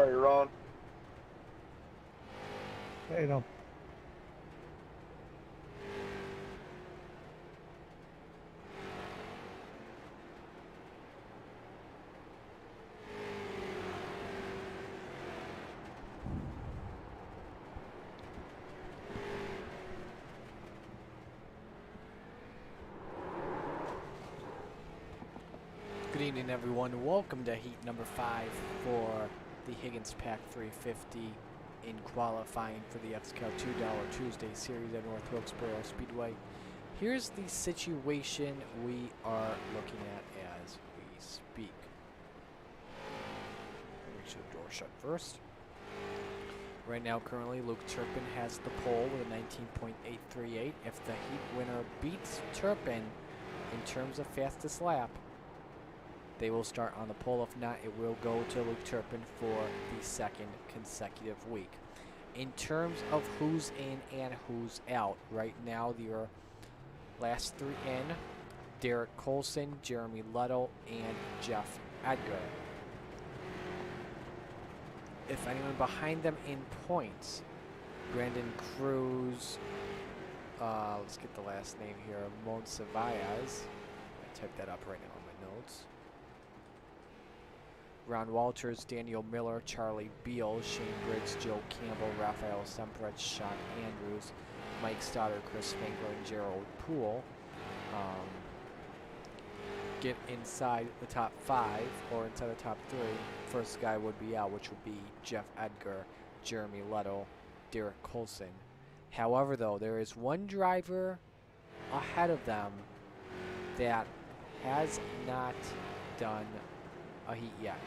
Sorry, Ron. Hey, no. Good evening, everyone. Welcome to heat number 5 for the Higgins Pack 350 in qualifying for the XCAL $2 Tuesday series at North Wilkesboro Speedway. Here's the situation we are looking at as we speak. Make sure the door shut first. Right now, currently, Luke Turpin has the pole with a 19.838. If the heat winner beats Turpin in terms of fastest lap, they will start on the pole. If not, it will go to Luke Turpin for the second consecutive week. In terms of who's in and who's out, right now your last three in, Derek Colson, Jeremy Lettle, and Jeff Edgar. If anyone behind them in points, Brandon Cruz, let's get the last name here, Monsivais. I typed that up right now on my notes. Ron Walters, Daniel Miller, Charlie Beal, Shane Briggs, Joe Campbell, Rafael Semprich, Sean Andrews, Mike Stoddard, Chris Spangler, and Gerald Poole get inside the top 5 or inside the top 3. First guy would be out, which would be Jeff Edgar, Jeremy Lettle, Derek Colson. However, though, there is one driver ahead of them that has not done a heat yet.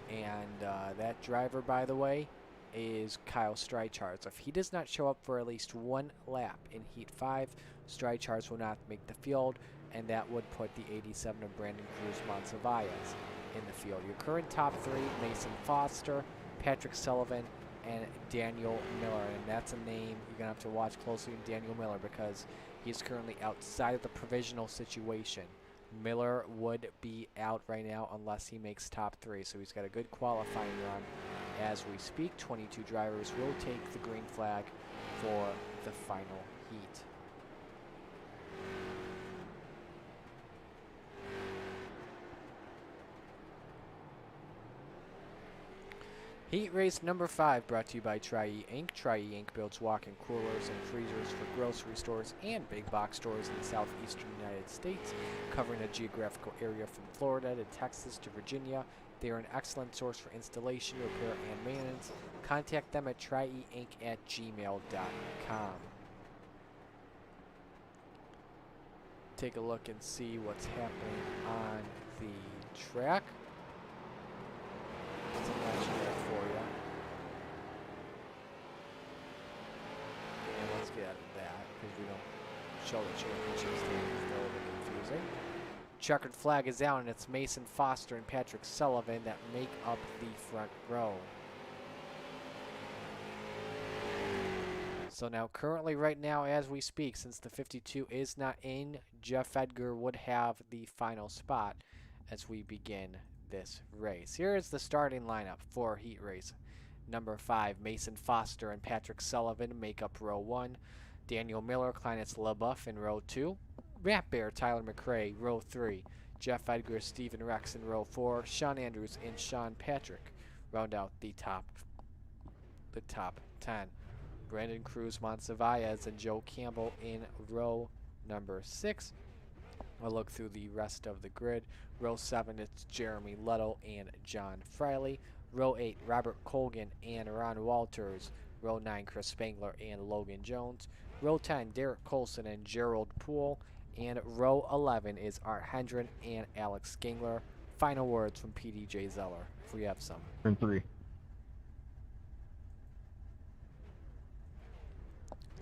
And that driver, by the way, is Kyle Streichhardt. If he does not show up for at least one lap in Heat 5, Streichhardt will not make the field, and that would put the 87 of Brandon Cruz Monsivais in the field. Your current top 3, Mason Foster, Patrick Sullivan, and Daniel Miller. And that's a name you're going to have to watch closely in Daniel Miller because he's currently outside of the provisional situation. Miller would be out right now unless he makes top 3, so he's got a good qualifying run as we speak. 22 drivers will take the green flag for the final heat. Heat race number 5 brought to you by Tri-E Inc. Tri-E Inc. builds walk-in coolers and freezers for grocery stores and big box stores in the southeastern United States, covering a geographical area from Florida to Texas to Virginia. They are an excellent source for installation, repair, and maintenance. Contact them at trieink@gmail.com. Take a look and see what's happening on the track. Some action there for you. And let's get out of that because we don't show the championship standings. It's a little bit confusing. Checkered flag is out, and it's Mason Foster and Patrick Sullivan that make up the front row. So now currently right now as we speak, since the 52 is not in, Jeff Edgar would have the final spot as we begin this race. Here is the starting lineup for heat race number 5. Mason Foster and Patrick Sullivan make up row 1. Daniel Miller, Kleinitz LaBeouf in row 2. Rat Bear, Tyler McRae, row 3. Jeff Edgar, Stephen Rex in row 4. Sean Andrews and Sean Patrick round out the top 10. Brandon Cruz, Monsivais, and Joe Campbell in row number 6. I'll look through the rest of the grid. Row 7, it's Jeremy Lettle and John Friley. Row 8, Robert Colgan and Ron Walters. Row 9, Chris Spangler and Logan Jones. Row 10, Derek Colson and Gerald Poole. And row 11 is Art Hendren and Alex Gangler. Final words from PDJ Zeller, if we have some. Turn 3.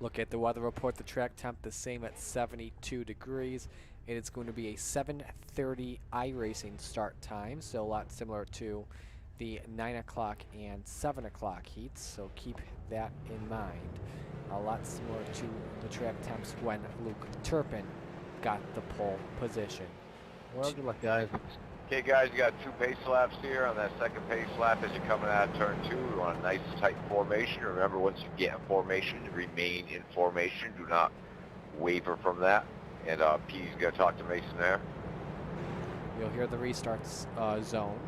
Look at the weather report. The track temp the same at 72 degrees. It is going to be a 7:30 iRacing start time, so a lot similar to the 9 o'clock and 7 o'clock heats, so keep that in mind. A lot similar to the track temps when Luke Turpin got the pole position. Well, good luck, guys. Okay, guys, you got 2 pace laps here. On that second pace lap, as you're coming out of turn 2, we want a nice tight formation. Remember, once you get in formation, remain in formation. Do not waver from that. And P's going to talk to Mason there. You'll hear the restart zone.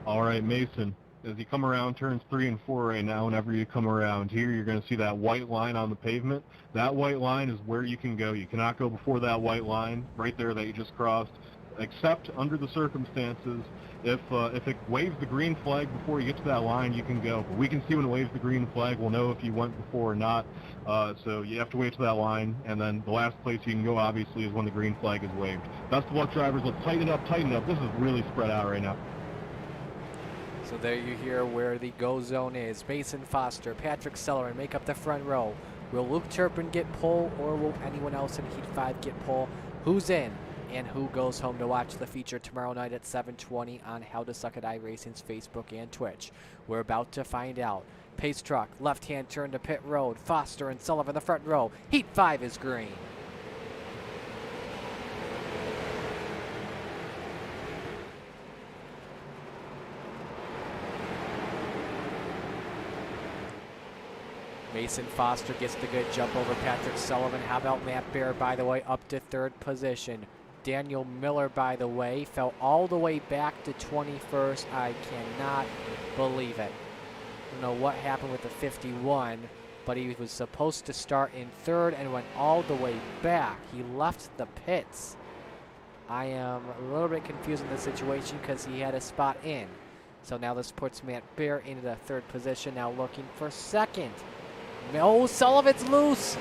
All right, Mason. As you come around turns 3 and 4 right now, whenever you come around here, you're going to see that white line on the pavement. That white line is where you can go. You cannot go before that white line right there that you just crossed, except under the circumstances. If it waves the green flag before you get to that line, you can go. But we can see when it waves the green flag. We'll know if you went before or not. So you have to wait to that line, and then the last place you can go, obviously, is when the green flag is waved. Best of luck, drivers. Let's tighten it up, tighten it up. This is really spread out right now. So there you hear where the go zone is. Mason Foster, Patrick Sellerin make up the front row. Will Luke Turpin get pole, or will anyone else in Heat 5 get pole? Who's in and who goes home to watch the feature tomorrow night at 7:20 on How to Suck at iRacing's Facebook and Twitch? We're about to find out. Pace truck, left-hand turn to pit road. Foster and Sullivan the front row. Heat 5 is green. Mason Foster gets the good jump over Patrick Sullivan. How about Matt Bear, by the way, up to 3rd position. Daniel Miller, by the way, fell all the way back to 21st. I cannot believe it. I don't know what happened with the 51, but he was supposed to start in 3rd and went all the way back. He left the pits. I am a little bit confused in the situation because he had a spot in. So now this puts Matt Bear into the 3rd position, now looking for 2nd. Oh, Sullivan's loose.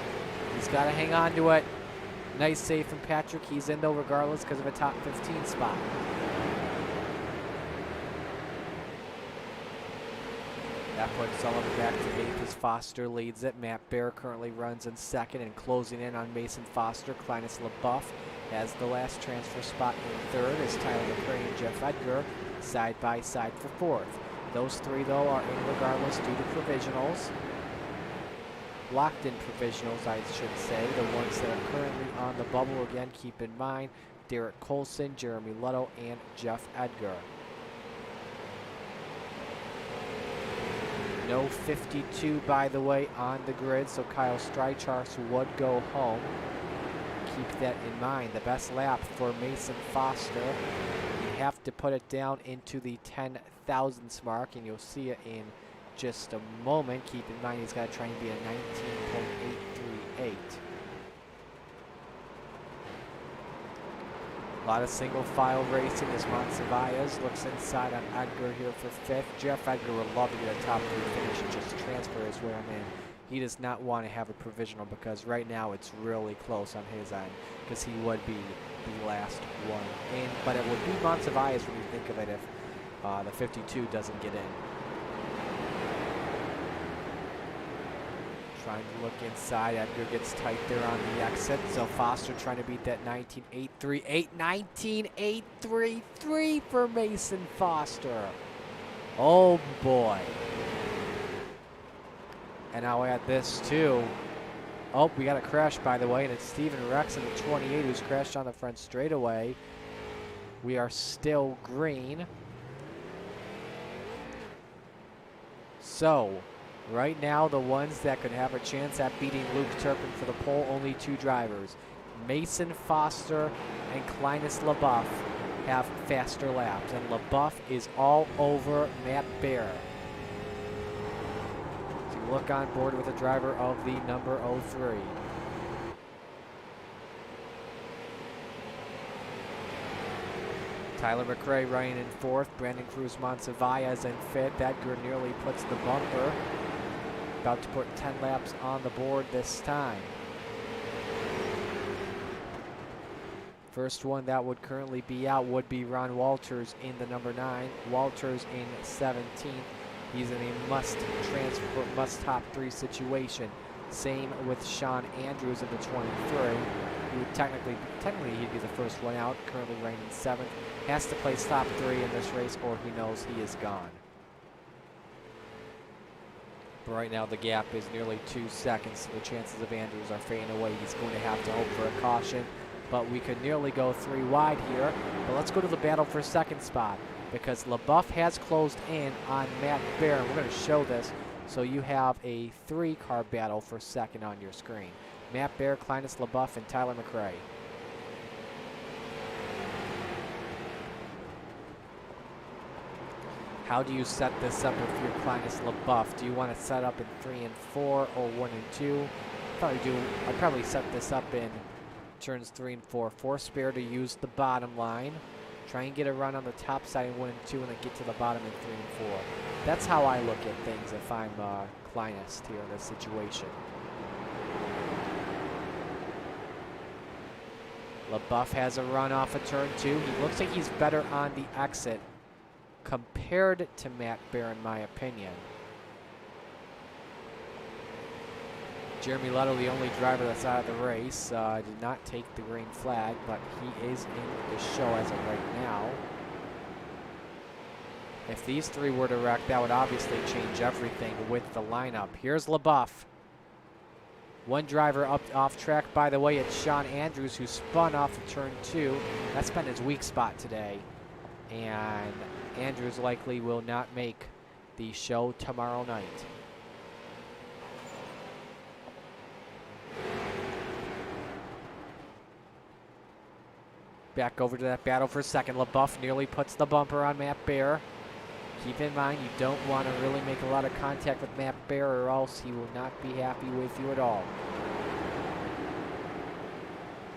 He's got to hang on to it. Nice save from Patrick. He's in, though, regardless, because of a top 15 spot. That puts Sullivan back to 8th as Foster leads it. Matt Bear currently runs in 2nd, and closing in on Mason Foster. Clinus LaBeouf has the last transfer spot in 3rd as Tyler McRae and Jeff Edgar side by side for 4th. Those 3, though, are in regardless due to provisionals. Locked in provisionals, I should say. The ones that are currently on the bubble, again, keep in mind, Derek Colson, Jeremy Lutto, and Jeff Edgar. No 52, by the way, on the grid, so Kyle Streichars would go home. Keep that in mind. The best lap for Mason Foster. You have to put it down into the 10,000s mark, and you'll see it in just a moment. Keep in mind he's got to try and be a 19.838. A lot of single file racing as Monsiváis looks inside on Edgar here for 5th. Jeff Edgar would love to get a top 3 finish and just transfer his way on in. He does not want to have a provisional because right now it's really close on his end because he would be the last one in. But it would be Monsiváis when you think of it if the 52 doesn't get in. Trying to look inside. Edgar gets tight there on the exit. So Foster trying to beat that 19.838. 19.833 for Mason Foster. Oh boy. And I'll add this too. Oh, we got a crash, by the way, and it's Steven Rex in the 28 who's crashed on the front straightaway. We are still green. So right now, the ones that could have a chance at beating Luke Turpin for the pole, only 2 drivers. Mason Foster and Clinus LaBeouf have faster laps, and LaBeouf is all over Matt Bear. So you look on board with the driver of the number 03. Tyler McRae running in 4th, Brandon Cruz Monsiváis in 5th. Edgar nearly puts the bumper. About to put 10 laps on the board this time. First one that would currently be out would be Ron Walters in the number 9. Walters in 17th. He's in a must transfer, must top 3 situation. Same with Sean Andrews in the 23. He would technically he'd be the first one out, currently ranked in 7th. Has to place top 3 in this race or he knows he is gone. But right now the gap is nearly 2 seconds, so the chances of Andrews are fading away. He's going to have to hope for a caution, but we could nearly go 3 wide here. But let's go to the battle for second spot, because LaBeouf has closed in on Matt Bear. We're going to show this so you have a 3-car battle for second on your screen. Matt Bear, Clinus LaBeouf, and Tyler McRae. How do you set this up if you're Clinus LaBeouf? Do you want to set up in 3 and 4 or 1 and 2? I'd probably set this up in turns 3 and 4. 4 spare to use the bottom line. Try and get a run on the top side in 1 and 2, and then get to the bottom in 3 and 4. That's how I look at things if I'm Clinus here in this situation. LaBeouf has a run off of turn 2. He looks like he's better on the exit compared to Matt Bear, in my opinion. Jeremy Letto, the only driver that's out of the race, did not take the green flag, but he is in the show as of right now. If these 3 were to wreck, that would obviously change everything with the lineup. Here's LaBeouf. 1 driver up off track, by the way. It's Sean Andrews, who spun off of turn 2. That's been his weak spot today. And Andrews likely will not make the show tomorrow night. Back over to that battle for second. LaBeouf nearly puts the bumper on Matt Bear. Keep in mind, you don't want to really make a lot of contact with Matt Bear, or else he will not be happy with you at all.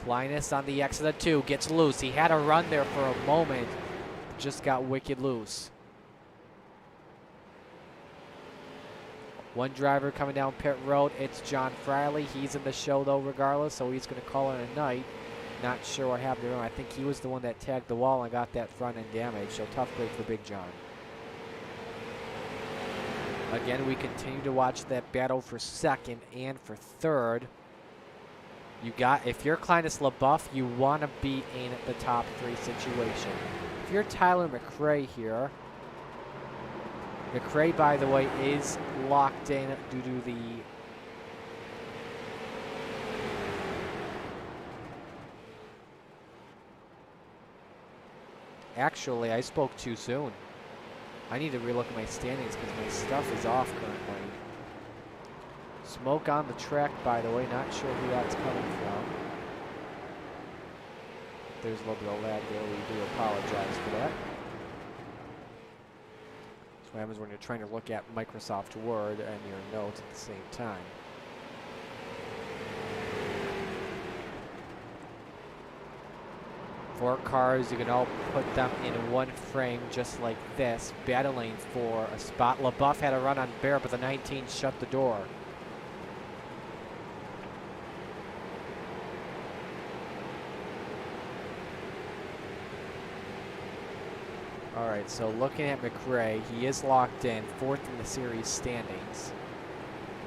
Linus on the exit of 2 gets loose. He had a run there for a moment, just got wicked loose. 1 driver coming down pit road. It's John Friley. He's in the show though regardless, so he's going to call it a night. Not sure what happened to him. I think he was the one that tagged the wall and got that front end damage, so tough break for Big John. Again, we continue to watch that battle for second and for third. If you're Clinus LaBeouf, you want to be in the top 3 situation. If you're Tyler McRae here, McRae, by the way, is locked in due to the Actually, I spoke too soon. I need to relook at my standings because my stuff is off currently. Smoke on the track, by the way. Not sure who that's coming from. There's a little bit of lag there. We do apologize for that. That's what happens when you're trying to look at Microsoft Word and your notes at the same time. Four cars, you can all put them in one frame just like this, battling for a spot. LaBeouf had a run on Bear, but the 19 shut the door. All right, so looking at McRae, he is locked in, 4th in the series standings.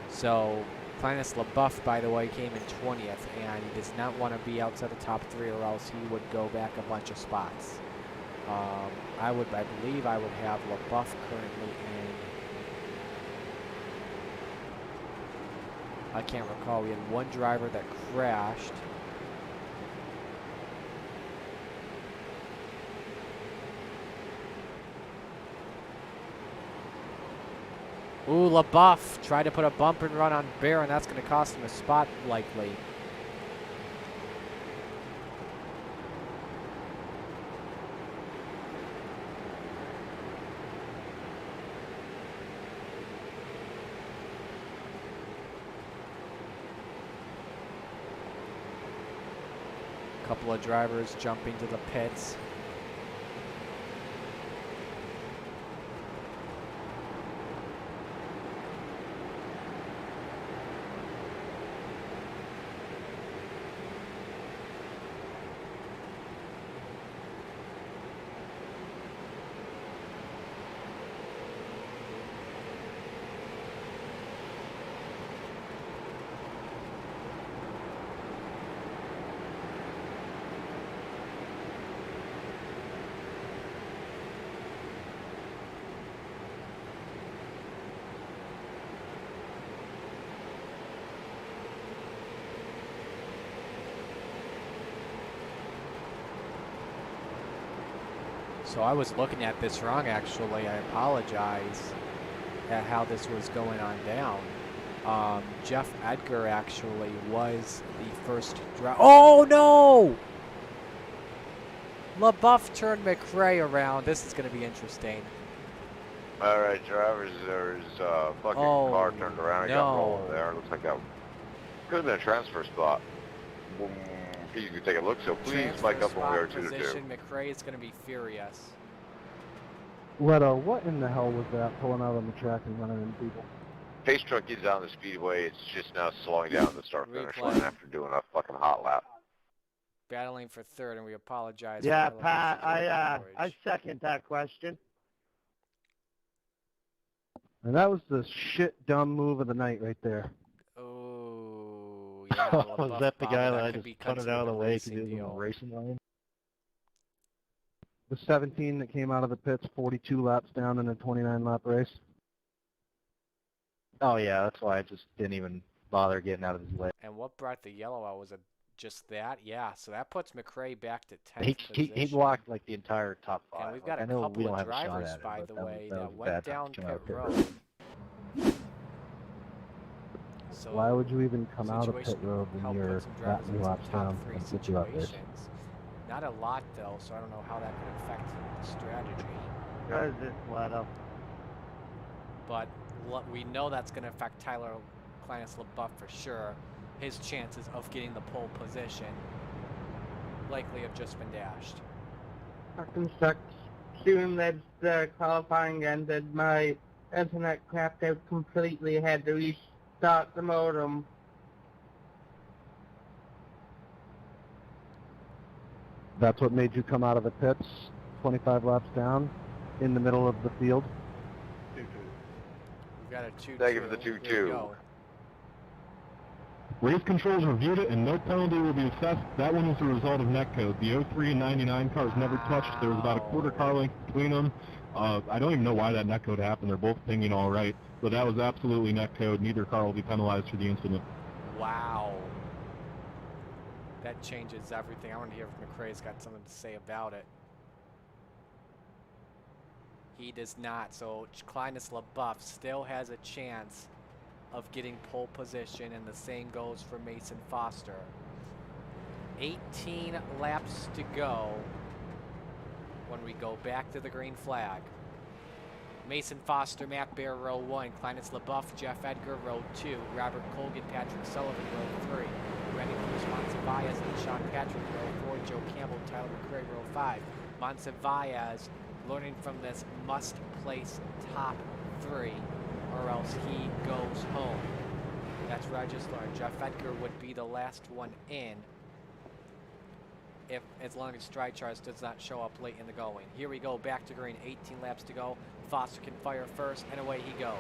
So Clinus LaBeouf, by the way, came in 20th, and he does not want to be outside the top 3, or else he would go back a bunch of spots. I believe I would have LaBeouf currently in. I can't recall. We had one driver that crashed. Ooh, LaBeouf tried to put a bump and run on Bear, and that's going to cost him a spot, likely. A couple of drivers jumping to the pits. So I was looking at this wrong, actually. I apologize at how this was going on down. Jeff Edgar actually was the first driver. Oh, no! LaBeouf turned McRae around. This is going to be interesting. All right, drivers, there's a fucking car turned around and got rolling there. Looks like that could have been a transfer spot. You can take a look, so please mic up when we are 2-2. McRae is going to be furious. Leto, what in the hell was that pulling out on the track and running into people? Pace truck is on the speedway. It's just now slowing down the start-finish line after doing a fucking hot lap. Battling for third, and we apologize. Yeah, Pat, I second that question. And that was the shit dumb move of the night right there. Oh, yeah. Was that the guy that I just cut it out of the way because he was in the racing lane? The 17 that came out of the pits 42 laps down in a 29-lap race. Oh, yeah, that's why I just didn't even bother getting out of his way. And what brought the yellow out? Was it just that? Yeah, so that puts McRae back to 10th position. He blocked, like, the entire top 5. And we've got a couple of drivers, by the way, that went down pit road. So why would you even come out of pit road when you're that many laps down and get you out there? Not a lot, though, so I don't know how that could affect the strategy. Does it, Leto? But we know that's going to affect Tyler Kleines LaBeouf for sure. His chances of getting the pole position likely have just been dashed. Soon as the qualifying ended, my internet crapped out completely. I had to restart the modem. That's what made you come out of the pits 25 laps down in the middle of the field? We've got a 2-2. Thank you for the 2-2. Race controls reviewed it, and no penalty will be assessed. That one was the result of netcode. The 03 and 99 cars never touched. There was about a quarter car length between them. I don't even know why that netcode happened. They're both pinging all right, but that was absolutely netcode. Neither car will be penalized for the incident. Wow. That changes everything. I want to hear if McRae's got something to say about it. He does not, so Kleines LaBeouf still has a chance of getting pole position, and the same goes for Mason Foster. 18 laps to go when we go back to the green flag. Mason Foster, Matt Bear, row 1. Kleines LaBeouf, Jeff Edgar, row 2. Robert Colgan, Patrick Sullivan, row 3. Randy Cruz, Monsiváis, and Sean Patrick, row 4. Joe Campbell, Tyler McRae, row 5. Monsiváis, learning from this, must place top 3, or else he goes home. That's what I just learned. Jeff Edgar would be the last one in, as long as Stride Charts does not show up late in the going. Here we go, back to green, 18 laps to go. Foster can fire first, and away he goes.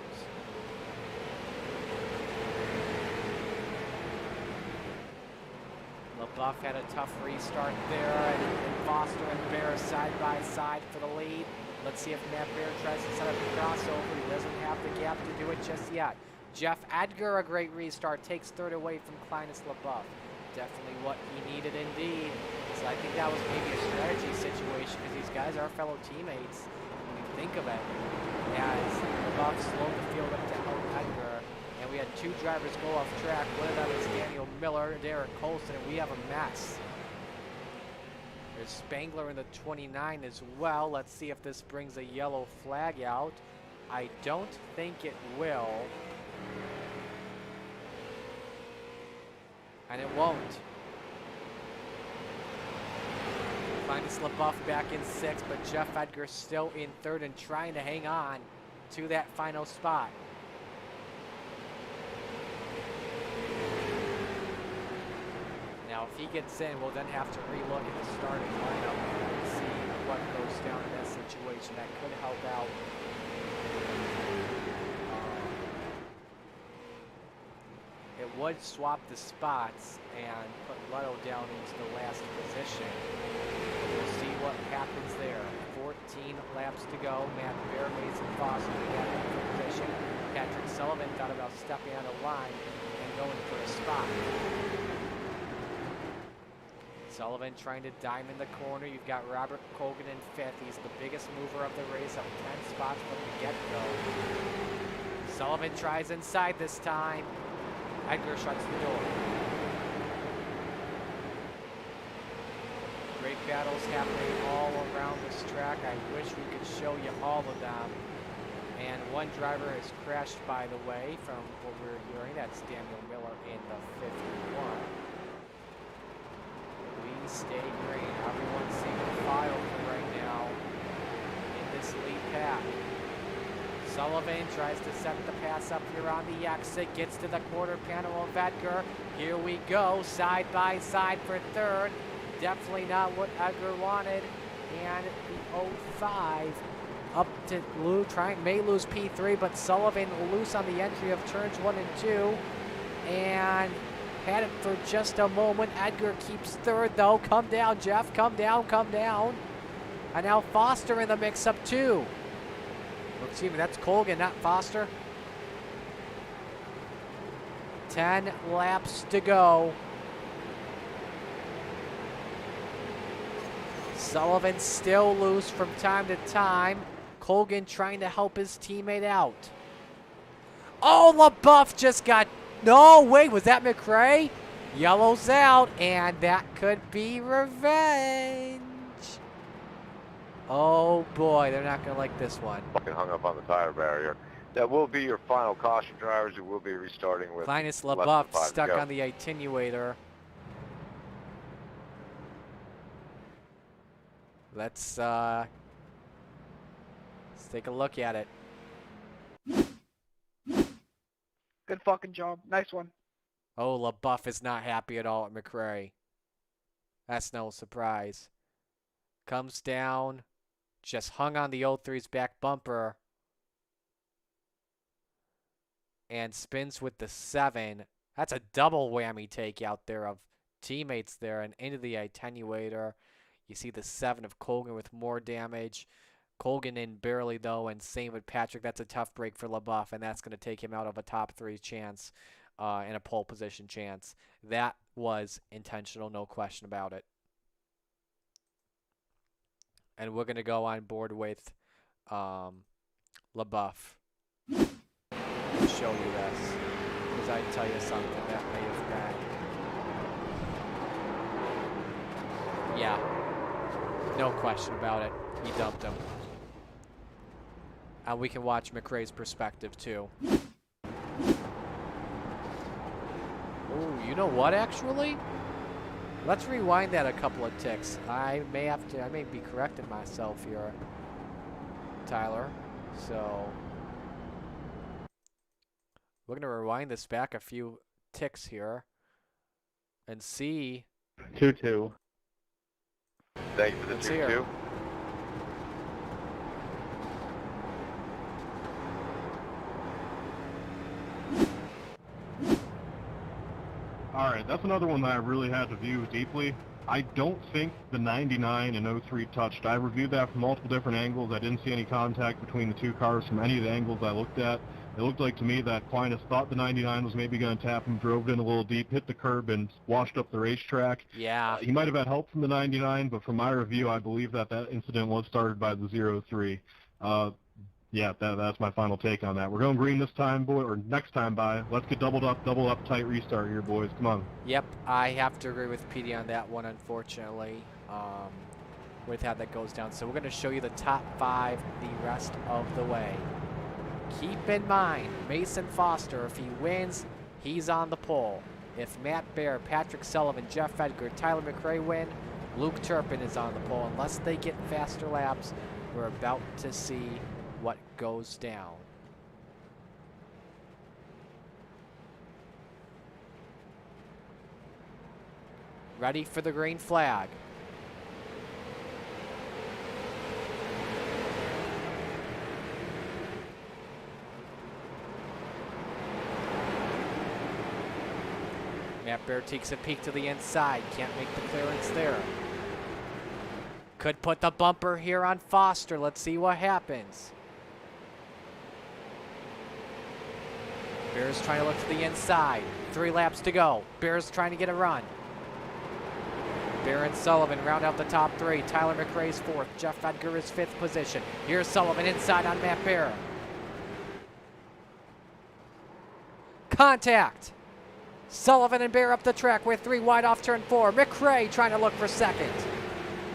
LaBeouf had a tough restart there, and Foster and Bear side by side for the lead. Let's see if Matt Bear tries to set up a crossover. He doesn't have the gap to do it just yet. Jeff Edgar, a great restart, takes third away from Kleines LaBeouf. Definitely what he needed indeed. So I think that was maybe a strategy situation, because these guys are fellow teammates when you think of it. As LaBeouf slowed the field up to help Edgar, and we had 2 drivers go off track. One of them is Daniel Miller, Derek Colson, and we have a mess. There's Spangler in the 29 as well. Let's see if this brings a yellow flag out. I don't think it will. And it won't. Kleines LaBeouf back in 6th, but Jeff Edgar still in 3rd and trying to hang on to that final spot. Now, if he gets in, we'll then have to relook at the starting lineup and see what goes down in that situation. That could help out. It would swap the spots and put Leto down into the last position. We'll see what happens there. 14 laps to go. Matt Bear, Mason Foster back in position. Patrick Sullivan thought about stepping on a line and going for a spot. Sullivan trying to diamond the corner. You've got Robert Colgan in 5th. He's the biggest mover of the race, up 10 spots from the get-go. Sullivan tries inside this time. Edgar shuts the door. Great battles happening all around this track. I wish we could show you all of them. And one driver has crashed, by the way, from what we're hearing. That's Daniel Miller in the 51. We stay green. Everyone's single file for right now in this lead pack. Sullivan tries to set the pass up here on the exit. Gets to the quarter panel of Edgar. Here we go, side by side for 3rd. Definitely not what Edgar wanted. And the 05 up to Lou, may lose P3, but Sullivan loose on the entry of turns 1 and 2. And had it for just a moment. Edgar keeps 3rd though. Come down, Jeff. Come down, come down. And now Foster in the mix-up too. Excuse me, that's Colgan, not Foster. 10 laps to go. Sullivan still loose from time to time. Colgan trying to help his teammate out. Oh, LaBeouf just got... No, wait, was that McRae? Yellow's out, and that could be revenge. Oh, boy, they're not going to like this one. Fucking hung up on the tire barrier. That will be your final caution, drivers. You will be restarting with Linus less than LaBeouf 5 to stuck go. on the attenuator. Let's take a look at it. Good fucking job. Nice one. Oh, LaBeouf is not happy at all at McRae. That's no surprise. Comes down, just hung on the 03's back bumper, and spins with the 7. That's a double whammy take out there of teammates there and into the attenuator. You see the 7 of Colgan with more damage. Colgan in barely, though, and same with Patrick. That's a tough break for LaBeouf, and that's going to take him out of a top 3 chance and a pole position chance. That was intentional, no question about it. And we're going to go on board with LaBeouf. I'll show you this, because I tell you something that may have been... Yeah. No question about it. He dumped him. And we can watch McRae's perspective, too. Oh, you know what, actually? Let's rewind that a couple of ticks. I may be correcting myself here, Tyler. So, we're going to rewind this back a few ticks here and see. 2-2. Thank you for the Let's hear. 2-2. All right, that's another one that I really had to view deeply. I don't think the 99 and 03 touched. I reviewed that from multiple different angles. I didn't see any contact between the two cars from any of the angles I looked at. It looked like to me that Aquinas thought the 99 was maybe going to tap him, drove it in a little deep, hit the curb, and washed up the racetrack. Yeah. He might have had help from the 99, but from my review, I believe that incident was started by the 03. Yeah, that's my final take on that. We're going green this time, boy, or next time by. Let's get double up tight restart here, boys. Come on. Yep, I have to agree with PD on that one, unfortunately, with how that goes down. So we're going to show you the top 5 the rest of the way. Keep in mind, Mason Foster, if he wins, he's on the pole. If Matt Baer, Patrick Sullivan, Jeff Edgar, Tyler McRae win, Luke Turpin is on the pole. Unless they get faster laps, we're about to see what goes down. Ready for the green flag. Matt Baer takes a peek to the inside. Can't make the clearance there. Could put the bumper here on Foster. Let's see what happens. Bear's trying to look to the inside. 3 laps to go. Bear's trying to get a run. Barron Sullivan round out the top 3. Tyler McRae's 4th. Jeff Edgar is 5th position. Here's Sullivan inside on Matt Barron. Contact. Sullivan and Bear up the track with 3 wide off turn 4. McRae trying to look for 2nd.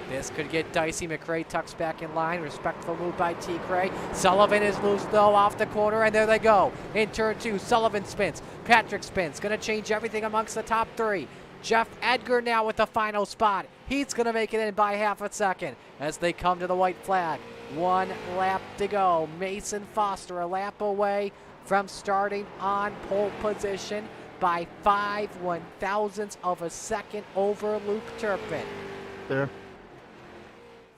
This could get dicey. McRae tucks back in line. Respectful move by T. Cray. Sullivan is loose though off the corner, and there they go. In turn 2, Sullivan spins. Patrick spins. Going to change everything amongst the top 3. Jeff Edgar now with the final spot. He's going to make it in by half a second as they come to the white flag. 1 lap to go. Mason Foster a lap away from starting on pole position by 5/1000ths of a second over Luke Turpin. There.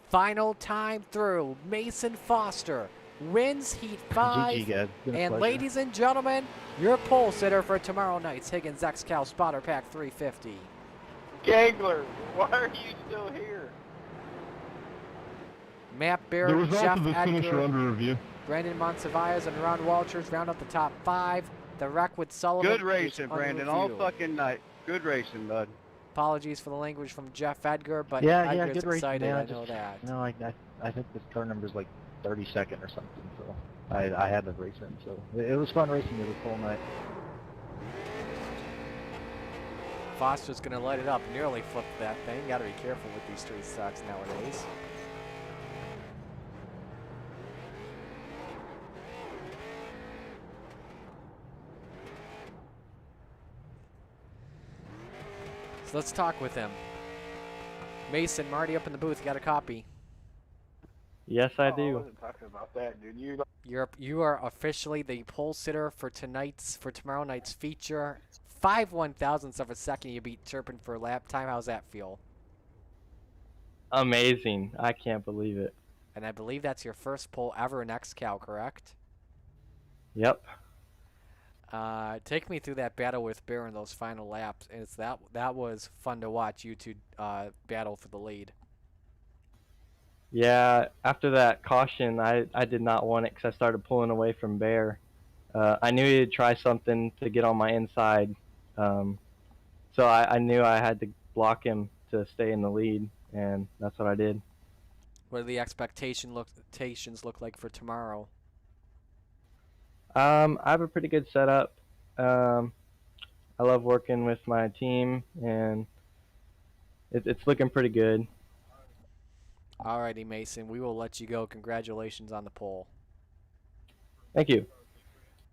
Final time through. Mason Foster wins Heat 5. GG, guys. Been a And pleasure. ladies and gentlemen, your pole sitter for tomorrow night's Higgins XCAL Spotter Pack 350. Gangler, why are you still here? Matt The Barrett, results Jeff of this finish are Edgar, under review. Brandon Monsiváis, and Ron Walters round up the top 5. The wreck with Sullivan. Good is racing, under Brandon. All review. fucking night. Good racing, bud. Apologies for the language from Jeff Edgar, but Yeah, Edgar's good racing, excited, man. I know that. No, I think this car number's like 32nd or something, so I had to race him. So it was fun racing it the whole night. Foster's going to light it up. Nearly flipped that thing. Got to be careful with these street stocks nowadays. So let's talk with him. Mason, Marty up in the booth. Got a copy. Yes, I I do. wasn't talking about that, dude. You are officially the pole sitter for tomorrow night's feature. 5/1000ths of a second you beat Turpin for lap time. How's that feel? Amazing. I can't believe it. And I believe that's your first pole ever in XCAL, correct? Yep. Take me through that battle with Bear in those final laps. And that was fun to watch you two battle for the lead. Yeah, after that caution, I did not want it because I started pulling away from Bear. I knew he'd try something to get on my inside. So I knew I had to block him to stay in the lead, and that's what I did. What do the expectations look like for tomorrow? I have a pretty good setup. I love working with my team, and it's looking pretty good. Alrighty, Mason. We will let you go. Congratulations on the pole. Thank you.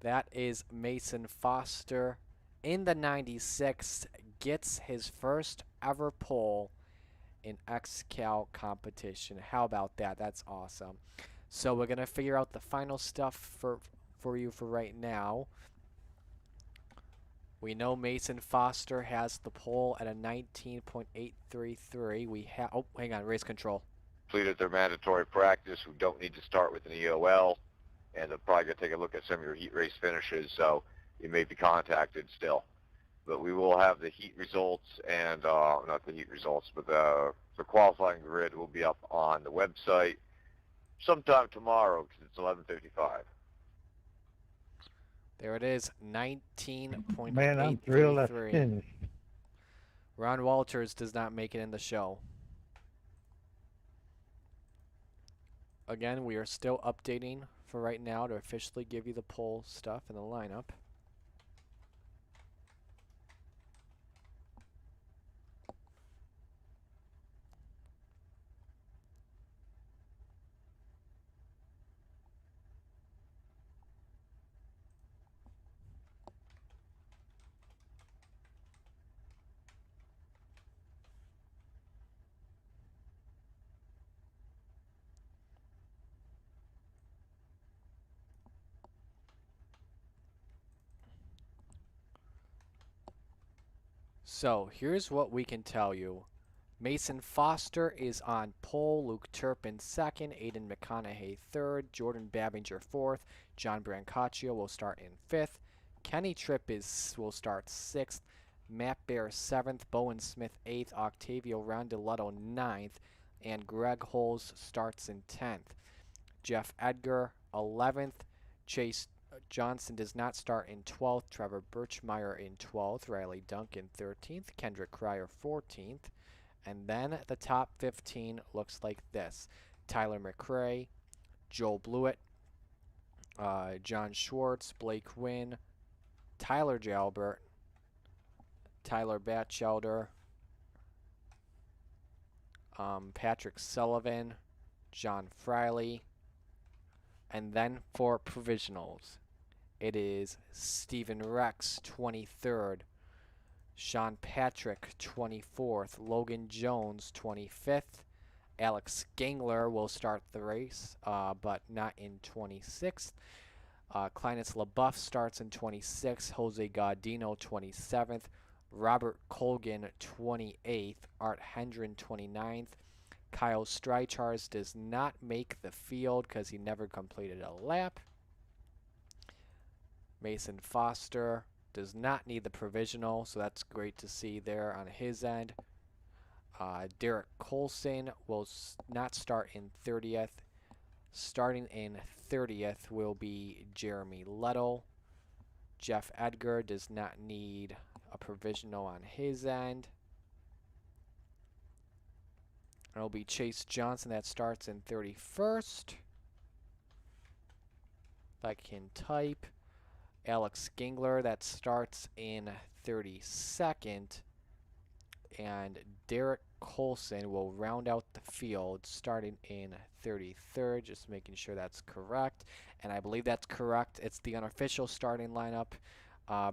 That is Mason Foster in the 96. Gets his first ever pole in XCAL competition. How about that? That's awesome. So we're going to figure out the final stuff for you for right now. We know Mason Foster has the pole at a 19.833. We have, oh, hang on, race control. Completed their mandatory practice, who don't need to start with an EOL, and they're probably going to take a look at some of your heat race finishes, so you may be contacted still. But we will have the heat results and, not the heat results, but the qualifying grid will be up on the website sometime tomorrow because it's 11:55. There it is, 19.833. Man, I'm thrilled I finished. Ron Walters does not make it in the show. Again, we are still updating for right now to officially give you the pole stuff and the lineup. So here's what we can tell you. Mason Foster is on pole, Luke Turpin second, Aiden McConaughey third, Jordan Babinger fourth, John Brancaccio will start in fifth, Kenny Tripp will start sixth, Matt Bear seventh, Bowen Smith eighth, Octavio Rondeletto ninth, and Greg Holes starts in 10th. Jeff Edgar 11th, Chase Johnson does not start in 12th, Trevor Birchmeyer in 12th, Riley Duncan 13th, Kendrick Cryer 14th, And then the top 15 looks like this. Tyler McRae, Joel Blewett, John Schwartz, Blake Wynn, Tyler Jalbert, Tyler Batchelder, Patrick Sullivan, John Friley, and then for provisionals, it is Stephen Rex, 23rd, Sean Patrick, 24th, Logan Jones, 25th, Alex Gangler will start the race, but not in 26th. Clinus LaBeouf starts in 26th, Jose Gaudino, 27th, Robert Colgan, 28th, Art Hendren, 29th. Kyle Streichars does not make the field because he never completed a lap. Mason Foster does not need the provisional, so that's great to see there on his end. Derek Colson will not start in 30th. Starting in 30th will be Jeremy Lettle. Jeff Edgar does not need a provisional on his end. It'll be Chase Johnson that starts in 31st. If I can type. Alex Gingler that starts in 32nd. And Derek Colson will round out the field starting in 33rd. Just making sure that's correct. And I believe that's correct. It's the unofficial starting lineup.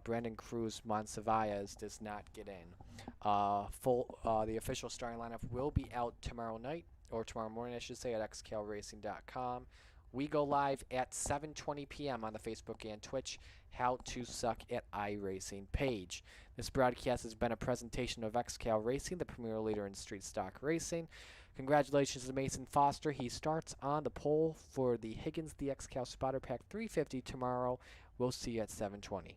Brandon Cruz Monsivais does not get in. The official starting lineup will be out tomorrow night, or tomorrow morning I should say, at xcalracing.com. We go live at 7:20 p.m. on the Facebook and Twitch How to Suck at iRacing page. This broadcast has been a presentation of XCAL Racing, the premier leader in street stock racing. Congratulations to Mason Foster. He starts on the pole for the Higgins the XCAL Spotter Pack 350 tomorrow. We'll see you at 7:20.